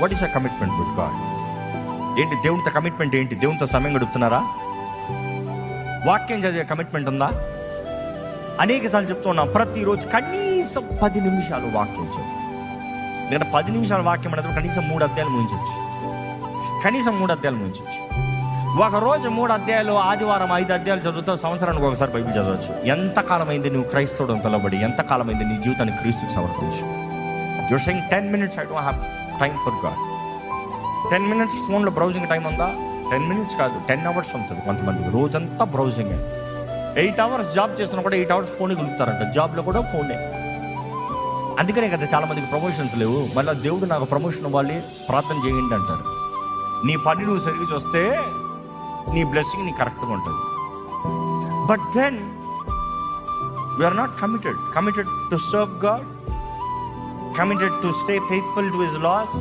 What is a commitment with God? ఏంటి దేవునితో commitment? ఏంటి దేవునితో సమయం గడుపుతున్నారా? వాక్యం చదివే కమిట్మెంట్ ఉందా? అనేక సార్లు చెప్తూ ఉన్నాం, ప్రతిరోజు కనీసం 10 నిమిషాలు వాక్యం చదువు. ఎందుకంటే 10 నిమిషాల వాక్యం అనేది కనీసం 3 అధ్యాయాలు ముగించవచ్చు. కనీసం 3 అధ్యాయాలు ముగించవచ్చు. ఒక రోజు 3 అధ్యాయాలు, ఆదివారం 5 అధ్యాయాలు చదువుతావు, సంవత్సరానికి ఒకసారి బైబిల్ చదవచ్చు. ఎంతకాలమైంది నువ్వు క్రైస్తవుడు పిలవబడి? ఎంతకాలమైంది నీ జీవితాన్ని క్రీస్తుకు సమర్పించు? You're saying 10 minutes I don't have time for God. 10 minutes ఫోన్లో బ్రౌజింగ్ టైం ఉందా? 10 minutes కాదు, 10 hours ఉంటుంది కొంతమందికి. రోజంతా బ్రౌజింగ్. 8 hours జాబ్ చేస్తున్నా కూడా 8 hours ఫోన్ కలుపుతారంట. జాబ్లో కూడా ఫోనే. అందుకనే కదా చాలా మందికి ప్రమోషన్స్ లేవు. మళ్ళీ దేవుడు నాకు ప్రమోషన్ ఇవ్వాలి, ప్రార్థన చేయండి అంటారు. నీ పని నువ్వు సరిగ్గా చూస్తే నీ బ్లెస్సింగ్ నీ కరెక్ట్గా ఉంటుంది. But then we are not committed to serve God, committed to stay faithful to his laws.